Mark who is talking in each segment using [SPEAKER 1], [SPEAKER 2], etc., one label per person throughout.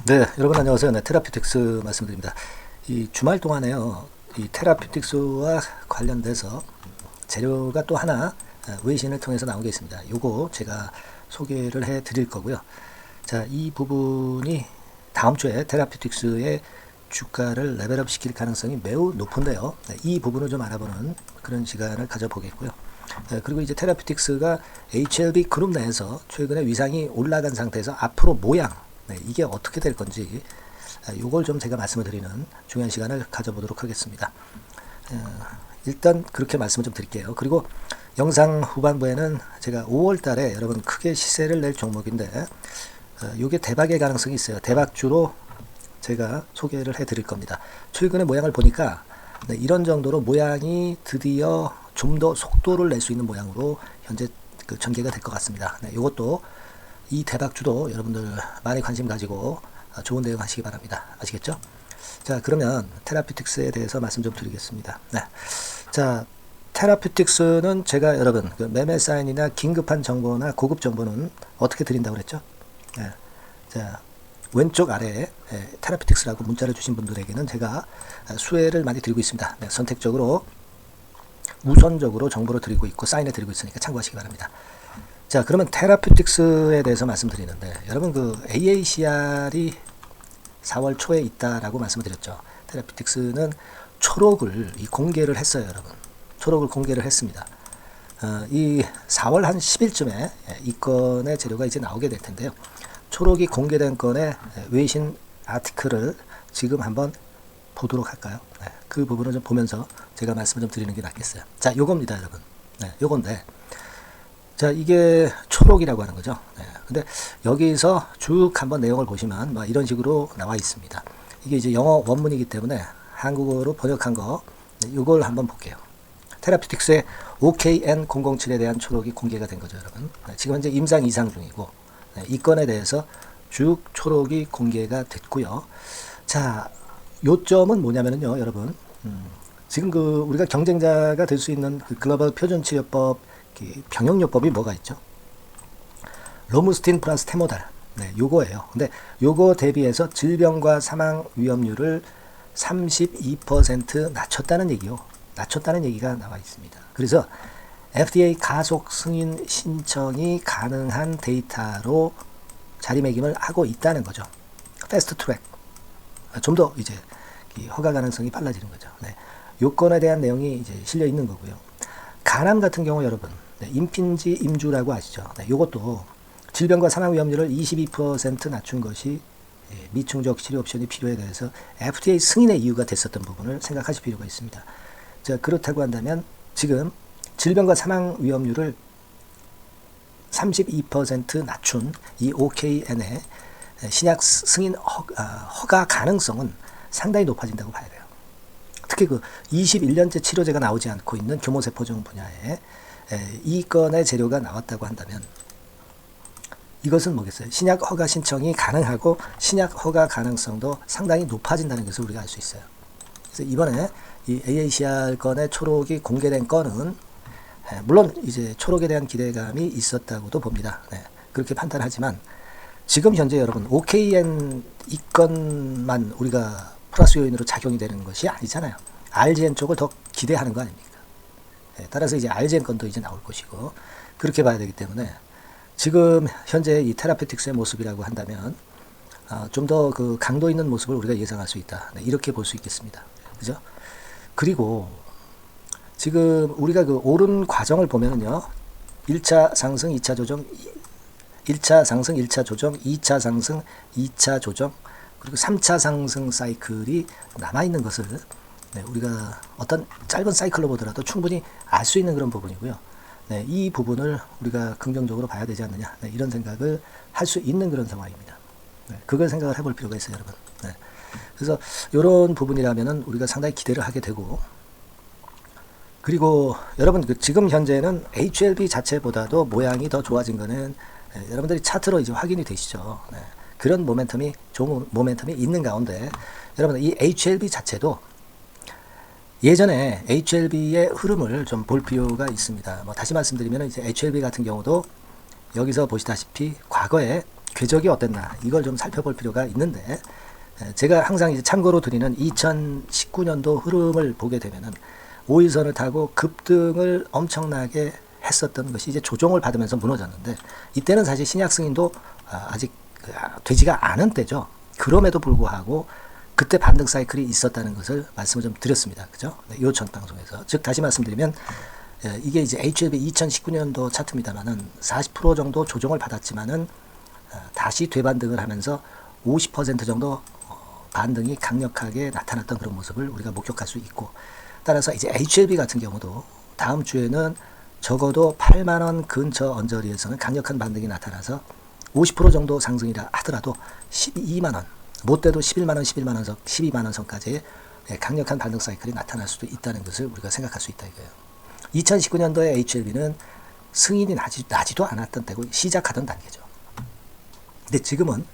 [SPEAKER 1] 네, 여러분 안녕하세요. 네, 테라퓨틱스 말씀드립니다. 이 주말 동안에요, 이 테라퓨틱스와 관련돼서 재료가 또 하나 외신을 통해서 나온 게 있습니다. 요거 제가 소개를 해 드릴 거고요. 자, 이 부분이 다음 주에 테라퓨틱스의 주가를 레벨업 시킬 가능성이 매우 높은데요. 네, 이 부분을 좀 알아보는 그런 시간을 가져보겠고요. 그리고 이제 테라퓨틱스가 HLB 그룹 내에서 최근에 위상이 올라간 상태에서 앞으로 모양, 이게 어떻게 될 건지 이걸 좀 제가 말씀을 드리는 중요한 시간을 가져보도록 하겠습니다. 일단 그렇게 말씀을 좀 드릴게요. 그리고 영상 후반부에는 제가 5월 달에 여러분 크게 시세를 낼 종목인데 이게 대박의 가능성이 있어요. 대박주로 제가 소개를 해 드릴 겁니다. 최근의 모양을 보니까 이런 정도로 모양이 드디어 좀 더 속도를 낼 수 있는 모양으로 현재 전개가 될 것 같습니다. 이것도 이 대박주도 여러분들 많이 관심 가지고 좋은 대응 하시기 바랍니다. 아시겠죠? 자, 그러면 테라퓨틱스에 대해서 말씀 좀 드리겠습니다. 네. 자, 테라퓨틱스는 제가 여러분 매매 사인이나 긴급한 정보나 고급 정보는 어떻게 드린다고 그랬죠? 네. 자, 왼쪽 아래에 테라퓨틱스라고 문자를 주신 분들에게는 제가 수혜를 많이 드리고 있습니다. 네, 선택적으로 우선적으로 정보를 드리고 있고 사인을 드리고 있으니까 참고하시기 바랍니다. 자, 그러면 테라퓨틱스에 대해서 말씀드리는데 여러분 AACR이 4월 초에 있다라고 말씀을 드렸죠. 테라퓨틱스는 초록을 공개를 했어요, 여러분. 초록을 공개를 했습니다. 이 4월 한 10일쯤에 이 건의 재료가 이제 나오게 될 텐데요. 초록이 공개된 건의 외신 아티클을 지금 한번 보도록 할까요? 네, 그 부분을 좀 보면서 제가 말씀을 좀 드리는 게 낫겠어요. 자, 요겁니다, 여러분. 네, 요건데. 자, 이게 초록이라고 하는 거죠. 네, 근데 여기서 쭉 한번 내용을 보시면 이런 식으로 나와 있습니다. 이게 이제 영어 원문이기 때문에 한국어로 번역한 거, 이걸 한번 볼게요. 테라퓨틱스의 OKN007에 대한 초록이 공개가 된 거죠, 여러분. 네, 지금 현재 임상 이상 중이고, 이 건에 대해서 쭉 초록이 공개가 됐고요. 자, 요점은 뭐냐면요, 여러분. 지금 우리가 경쟁자가 될 수 있는 글로벌 표준치료법 병역요법이 뭐가 있죠? 로무스틴 플러스 테모달. 네, 요거예요. 근데 요거 대비해서 질병과 사망 위험률을 32% 낮췄다는 얘기요. 낮췄다는 얘기가 나와 있습니다. 그래서 FDA 가속 승인 신청이 가능한 데이터로 자리매김을 하고 있다는 거죠. 패스트 트랙. 좀 더 이제 허가 가능성이 빨라지는 거죠. 네. 요건에 대한 내용이 이제 실려 있는 거고요. 간암 같은 경우 여러분, 임핀지 임주라고 아시죠? 네, 요것도 질병과 사망 위험률을 22% 낮춘 것이 미충족 치료 옵션이 필요에 대해서 FDA 승인의 이유가 됐었던 부분을 생각하실 필요가 있습니다. 자, 그렇다고 한다면 지금 질병과 사망 위험률을 32% 낮춘 이 OKN의 신약 승인 허가 가능성은 상당히 높아진다고 봐야 돼요. 특히 21년째 치료제가 나오지 않고 있는 교모세포종 분야에 이 건의 재료가 나왔다고 한다면 이것은 뭐겠어요? 신약 허가 신청이 가능하고 신약 허가 가능성도 상당히 높아진다는 것을 우리가 알 수 있어요. 그래서 이번에 이 AACR 건의 초록이 공개된 건은 물론 이제 초록에 대한 기대감이 있었다고도 봅니다. 네, 그렇게 판단하지만 지금 현재 여러분 OKN 이 건만 우리가 플러스 요인으로 작용이 되는 것이 아니잖아요. RGN 쪽을 더 기대하는 거 아닙니까? 네, 따라서 이제 RGN 건도 이제 나올 것이고 그렇게 봐야 되기 때문에 지금 현재 이 테라퓨틱스의 모습이라고 한다면 좀 더 강도 있는 모습을 우리가 예상할 수 있다. 네, 이렇게 볼 수 있겠습니다. 그죠? 그리고 지금 우리가 오른 과정을 보면은요. 1차 상승, 2차 조정, 1차 상승, 1차 조정, 2차 상승, 2차 조정, 그리고 3차 상승 사이클이 남아있는 것을 우리가 어떤 짧은 사이클로 보더라도 충분히 알 수 있는 그런 부분이고요. 네, 이 부분을 우리가 긍정적으로 봐야 되지 않느냐, 이런 생각을 할 수 있는 그런 상황입니다. 그걸 생각을 해볼 필요가 있어요, 여러분. 그래서 이런 부분이라면은 우리가 상당히 기대를 하게 되고, 그리고 여러분 지금 현재는 HLB 자체보다도 모양이 더 좋아진 거는 여러분들이 차트로 이제 확인이 되시죠. 그런 모멘텀이 좋은 모멘텀이 있는 가운데 여러분 이 HLB 자체도 예전에 HLB의 흐름을 좀 볼 필요가 있습니다. 다시 말씀드리면 이제 HLB 같은 경우도 여기서 보시다시피 과거에 궤적이 어땠나 이걸 좀 살펴볼 필요가 있는데, 제가 항상 이제 참고로 드리는 2019년도 흐름을 보게 되면은 5일선을 타고 급등을 엄청나게 했었던 것이 이제 조정을 받으면서 무너졌는데, 이때는 사실 신약 승인도 아직 되지가 않은 때죠. 그럼에도 불구하고 그때 반등 사이클이 있었다는 것을 말씀을 좀 드렸습니다. 그죠? 네, 요천 방송에서. 즉 다시 말씀드리면 이게 이제 HLB 2019년도 차트입니다만은 40% 정도 조정을 받았지만은 다시 되반등을 하면서 50% 정도 반등이 강력하게 나타났던 그런 모습을 우리가 목격할 수 있고, 따라서 이제 HLB 같은 경우도 다음 주에는 적어도 8만원 근처 언저리에서는 강력한 반등이 나타나서 50% 정도 상승이라 하더라도 12만원, 못돼도 11만원, 11만원 선, 12만원 선까지의 강력한 반등 사이클이 나타날 수도 있다는 것을 우리가 생각할 수 있다 이거예요. 2019년도에 HLB는 승인이 나지도 않았던 때고 시작하던 단계죠. 근데 지금은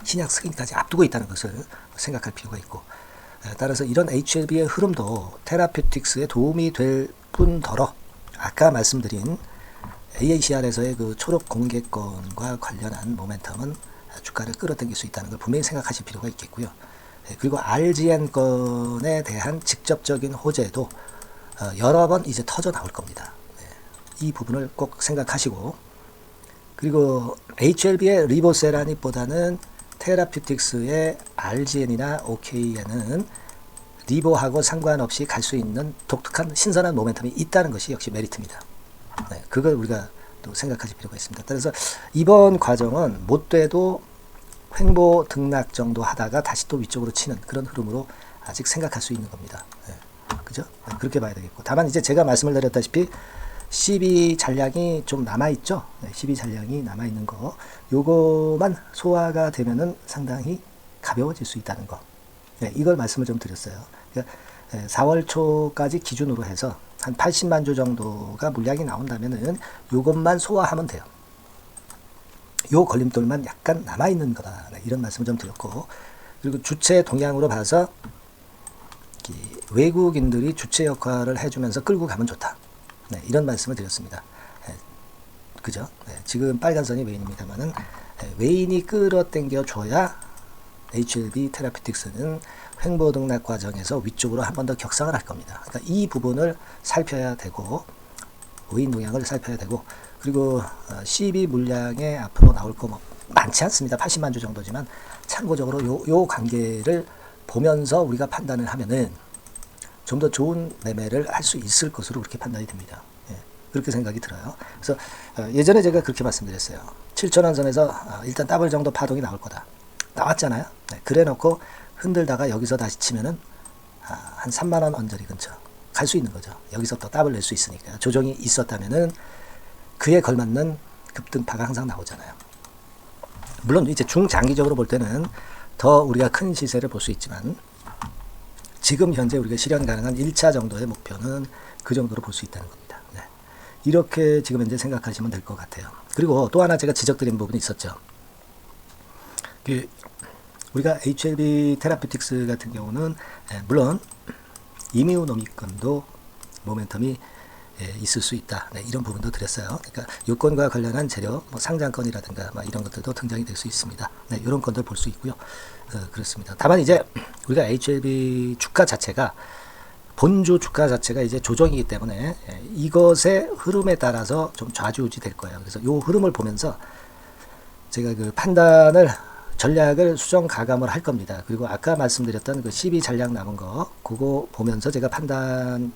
[SPEAKER 1] 신약 승인까지 앞두고 있다는 것을 생각할 필요가 있고, 따라서 이런 HLB의 흐름도 테라퓨틱스에 도움이 될 뿐더러 아까 말씀드린 AACR에서의 그 초록 공개권과 관련한 모멘텀은 주가를 끌어당길 수 있다는 걸 분명히 생각하실 필요가 있겠고요. 그리고 RGN권에 대한 직접적인 호재도 여러 번 이제 터져 나올 겁니다. 이 부분을 꼭 생각하시고, 그리고 HLB의 리보세라닉보다는 테라퓨틱스의 RGN이나 OK에는 리보하고 상관없이 갈 수 있는 독특한 신선한 모멘텀이 있다는 것이 역시 메리트입니다. 그걸 우리가 또 생각하실 필요가 있습니다. 그래서 이번 과정은 못돼도 횡보 등락 정도 하다가 다시 또 위쪽으로 치는 그런 흐름으로 아직 생각할 수 있는 겁니다. 그죠? 그렇게 봐야 되겠고, 다만 이제 제가 말씀을 드렸다시피 12 잔량이 좀 남아있죠. 12 잔량이 남아있는 거, 요거만 소화가 되면은 상당히 가벼워질 수 있다는 거, 이걸 말씀을 좀 드렸어요. 그러니까 4월 초까지 기준으로 해서 한 80만 주 정도가 물량이 나온다면은 요것만 소화하면 돼요. 요 걸림돌만 약간 남아있는 거다, 이런 말씀을 좀 드렸고, 그리고 주체 동향으로 봐서 외국인들이 주체 역할을 해주면서 끌고 가면 좋다, 이런 말씀을 드렸습니다. 그죠? 지금 빨간선이 웨인입니다만은 웨인이 끌어당겨 줘야 HLB 테라피틱스는 횡보 등락 과정에서 위쪽으로 한 번 더 격상을 할 겁니다. 그러니까 이 부분을 살펴야 되고, 웨인 동향을 살펴야 되고, 그리고 CB 물량에 앞으로 나올 거 뭐 많지 않습니다. 80만 주 정도지만 참고적으로 요 관계를 보면서 우리가 판단을 하면은 좀 더 좋은 매매를 할 수 있을 것으로 그렇게 판단이 됩니다. 그렇게 생각이 들어요. 그래서 예전에 제가 그렇게 말씀드렸어요. 7,000원 선에서 일단 더블 정도 파동이 나올 거다. 나왔잖아요. 그래 놓고 흔들다가 여기서 다시 치면은 한 3만원 언저리 근처 갈 수 있는 거죠. 여기서 또 더블 낼 수 있으니까. 조정이 있었다면은 그에 걸맞는 급등파가 항상 나오잖아요. 물론 이제 중장기적으로 볼 때는 더 우리가 큰 시세를 볼 수 있지만, 지금 현재 우리가 실현 가능한 1차 정도의 목표는 그 정도로 볼 수 있다는 겁니다. 이렇게 지금 현재 생각하시면 될 것 같아요. 그리고 또 하나 제가 지적드린 부분이 있었죠. 우리가 HLB 테라피틱스 같은 경우는 물론 이뮤노미건도 모멘텀이 있을 수 있다, 이런 부분도 드렸어요. 그러니까 요건과 관련한 재료, 뭐 상장건이라든가 이런 것들도 등장이 될 수 있습니다. 이런 건들 볼 수 있고요. 그렇습니다. 다만 이제 우리가 HLB 주가 자체가, 본주 주가 자체가 이제 조정이기 때문에 이것의 흐름에 따라서 좀 좌지우지 될 거예요. 그래서 요 흐름을 보면서 제가 그 판단을, 전략을 수정 가감을 할 겁니다. 그리고 아까 말씀드렸던 그 12 잔량 남은 거, 그거 보면서 제가 판단을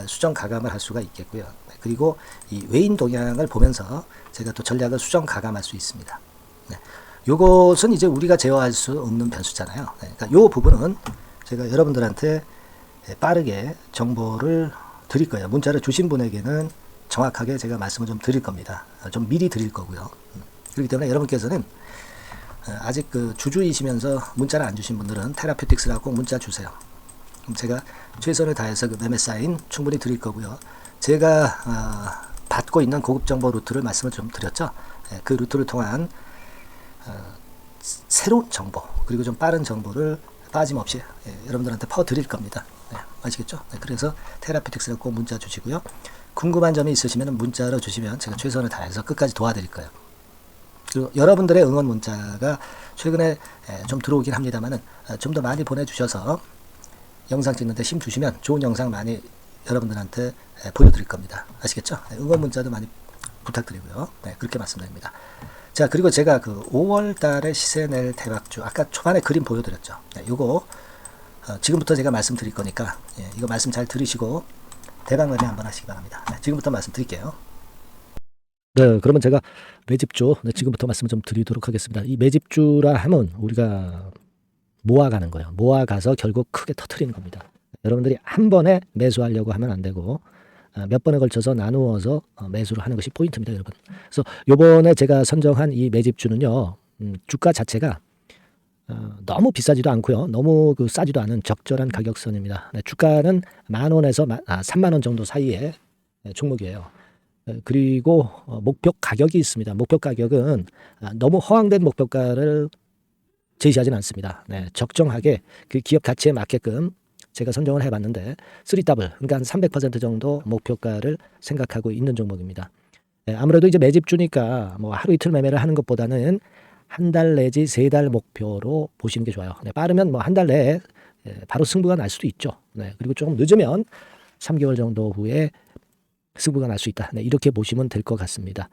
[SPEAKER 1] 수정 가감을 할 수가 있겠고요. 그리고 이 웨인 동향을 보면서 제가 또 전략을 수정 가감할 수 있습니다. 요것은 이제 우리가 제어할 수 없는 변수잖아요. 그러니까 요 부분은 제가 여러분들한테 빠르게 정보를 드릴 거예요. 문자를 주신 분에게는 정확하게 제가 말씀을 좀 드릴 겁니다. 좀 미리 드릴 거고요. 그렇기 때문에 여러분께서는 아직 그 주주이시면서 문자를 안 주신 분들은 테라퓨틱스라고 꼭 문자 주세요. 그럼 제가 최선을 다해서 그 매매 사인 충분히 드릴 거고요. 제가 받고 있는 고급 정보 루트를 말씀을 좀 드렸죠. 그 루트를 통한 새로운 정보, 그리고 좀 빠른 정보를 빠짐없이 여러분들한테 퍼드릴 겁니다. 아시겠죠? 그래서 테라피틱스라고 꼭 문자 주시고요. 궁금한 점이 있으시면 문자로 주시면 제가 최선을 다해서 끝까지 도와드릴 거예요. 여러분들의 응원 문자가 최근에 좀 들어오긴 합니다만은 좀 더 많이 보내주셔서 영상 찍는데 힘 주시면 좋은 영상 많이 여러분들한테 보여드릴 겁니다. 아시겠죠? 응원 문자도 많이 부탁드리고요. 그렇게 말씀드립니다. 자, 그리고 제가 그 5월 달에 시세 낼 대박주 아까 초반에 그림 보여드렸죠. 요거 지금부터 제가 말씀드릴 거니까 이거 말씀 잘 들으시고 대박 매매 한번 하시기 바랍니다. 지금부터 말씀드릴게요. 네, 그러면 제가 매집주 지금부터 말씀 좀 드리도록 하겠습니다. 이 매집주라 하면 우리가 모아가는 거예요. 모아가서 결국 크게 터트리는 겁니다. 여러분들이 한 번에 매수하려고 하면 안 되고 몇 번에 걸쳐서 나누어서 매수를 하는 것이 포인트입니다, 여러분. 그래서 요번에 제가 선정한 이 매집주는요, 주가 자체가 너무 비싸지도 않고요, 너무 싸지도 않은 적절한 가격선입니다. 주가는 10,000원에서 30,000원 정도 사이의 종목이에요. 그리고 목표 가격이 있습니다. 목표 가격은 너무 허황된 목표가를 제시하지는 않습니다. 적정하게 그 기업 가치에 맞게끔 제가 선정을 해봤는데 3W, 그러니까 한 300% 정도 목표가를 생각하고 있는 종목입니다. 아무래도 이제 매집주니까 뭐 하루 이틀 매매를 하는 것보다는 한 달 내지 3달 목표로 보시는 게 좋아요. 빠르면 뭐 한 달 내에 바로 승부가 날 수도 있죠. 그리고 조금 늦으면 3개월 정도 후에 승부가 날 수 있다. 이렇게 보시면 될 것 같습니다.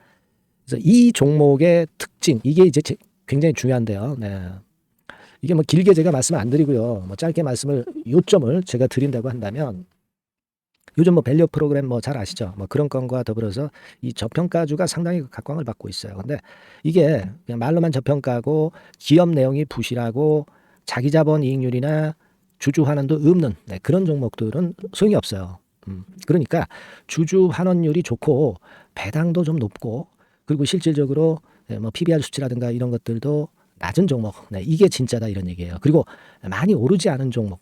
[SPEAKER 1] 그래서 이 종목의 특징, 이게 이제 굉장히 중요한데요. 이게 뭐 길게 제가 말씀 안 드리고요. 뭐 짧게 요점을 제가 드린다고 한다면, 요즘 뭐 밸류 프로그램 뭐 잘 아시죠? 뭐 그런 건과 더불어서 이 저평가주가 상당히 각광을 받고 있어요. 근데 이게 그냥 말로만 저평가고 기업 내용이 부실하고 자기 자본 이익률이나 주주 환원도 없는 그런 종목들은 소용이 없어요. 그러니까 주주 환원율이 좋고 배당도 좀 높고 그리고 실질적으로 뭐 PBR 수치라든가 이런 것들도 낮은 종목, 이게 진짜다 이런 얘기예요. 그리고 많이 오르지 않은 종목,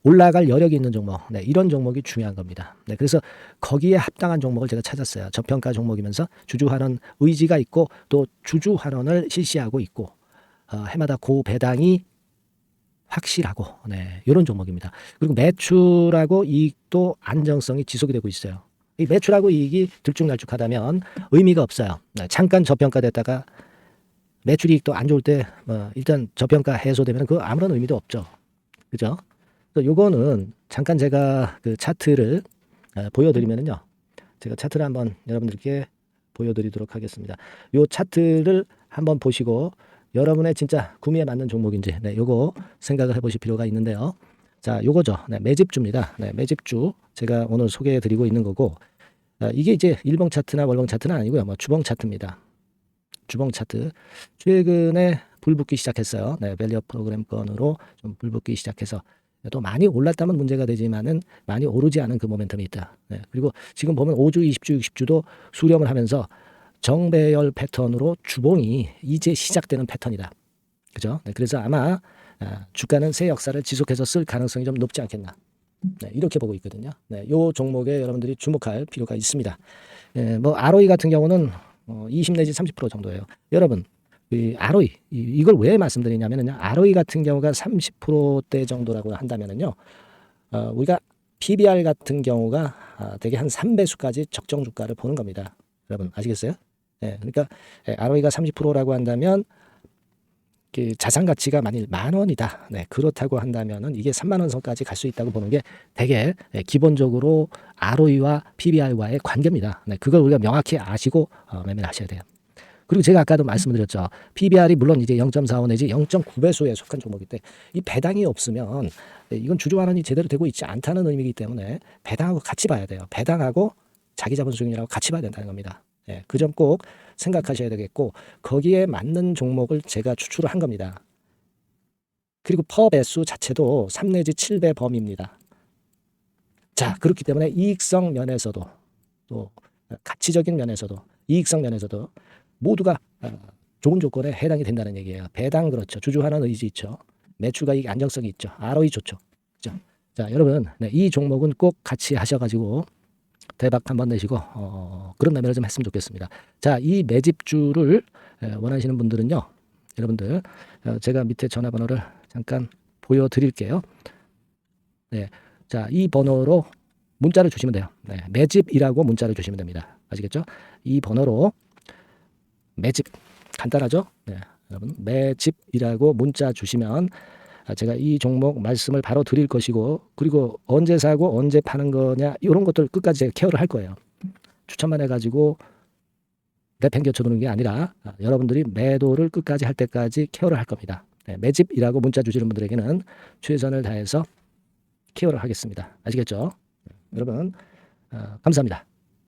[SPEAKER 1] 올라갈 여력이 있는 종목, 이런 종목이 중요한 겁니다. 그래서 거기에 합당한 종목을 제가 찾았어요. 저평가 종목이면서 주주 환원 의지가 있고 또 주주 환원을 실시하고 있고 해마다 고배당이 확실하고 이런 종목입니다. 그리고 매출하고 이익도 안정성이 지속이 되고 있어요. 이 매출하고 이익이 들쭉날쭉하다면 의미가 없어요. 잠깐 저평가됐다가 매출 이익도 안 좋을 때 일단 저평가 해소되면 그 아무런 의미도 없죠. 그죠? 요거는 잠깐 제가 그 차트를 보여드리면요. 제가 차트를 한번 여러분들께 보여드리도록 하겠습니다. 요 차트를 한번 보시고 여러분의 진짜 구미에 맞는 종목인지 요거 생각을 해보실 필요가 있는데요. 자, 요거죠. 매집주입니다. 매집주 제가 오늘 소개해드리고 있는 거고 이게 이제 일봉 차트나 월봉 차트는 아니고요. 뭐 주봉 차트입니다. 주봉 차트 최근에 불붙기 시작했어요. 밸류 프로그램 건으로 좀 불붙기 시작해서 또 많이 올랐다면 문제가 되지만은 많이 오르지 않은 그 모멘텀이 있다. 그리고 지금 보면 5주, 20주, 60주도 수렴을 하면서 정배열 패턴으로 주봉이 이제 시작되는 패턴이다. 그죠? 그래서 아마 주가는 새 역사를 지속해서 쓸 가능성이 좀 높지 않겠나. 이렇게 보고 있거든요. 이 종목에 여러분들이 주목할 필요가 있습니다. 뭐 ROE 같은 경우는 20 내지 30% 정도예요. 여러분, 이 ROE 이걸 왜 말씀드리냐면요. ROE 같은 경우가 30%대 정도라고 한다면은요. 우리가 PBR 같은 경우가 되게 한 3배수까지 적정 주가를 보는 겁니다. 여러분 아시겠어요? 그러니까 ROE가 30%라고 한다면 자산 가치가 만일 10,000원이다. 그렇다고 한다면은 이게 30,000원 선까지 갈 수 있다고 보는 게 되게 기본적으로 ROE와 PBR과의 관계입니다. 그걸 우리가 명확히 아시고 매매를 하셔야 돼요. 그리고 제가 아까도 말씀드렸죠. PBR이 물론 이제 0.45 내지 0.9배수에 속한 종목인데 이 배당이 없으면 이건 주주 환원이 제대로 되고 있지 않다는 의미이기 때문에 배당하고 같이 봐야 돼요. 배당하고 자기 자본 수익률하고 같이 봐야 된다는 겁니다. 그 점 꼭 생각하셔야 되겠고 거기에 맞는 종목을 제가 추출을 한 겁니다. 그리고 퍼 배수 자체도 3 내지 7배 범위입니다. 자, 그렇기 때문에 이익성 면에서도 또 가치적인 면에서도 이익성 면에서도 모두가 좋은 조건에 해당이 된다는 얘기예요. 배당 그렇죠. 주주 환원 의지 있죠. 매출과 이익 안정성이 있죠. ROE 좋죠. 그렇죠? 자, 여러분 이 종목은 꼭 같이 하셔가지고 대박 한번 내시고 그런 매매를 좀 했으면 좋겠습니다. 자, 이 매집주를 원하시는 분들은요. 여러분들 제가 밑에 전화번호를 잠깐 보여드릴게요. 자, 이 번호로 문자를 주시면 돼요. 매집이라고 문자를 주시면 됩니다. 아시겠죠? 이 번호로 매집 간단하죠? 네, 여러분 매집이라고 문자 주시면 제가 이 종목 말씀을 바로 드릴 것이고, 그리고 언제 사고 언제 파는 거냐 이런 것들 끝까지 제가 케어를 할 거예요. 추천만 해가지고 내팽개쳐 두는 게 아니라 여러분들이 매도를 끝까지 할 때까지 케어를 할 겁니다. 네, 매집이라고 문자 주시는 분들에게는 최선을 다해서 케어를 하겠습니다. 아시겠죠? 여러분 감사합니다.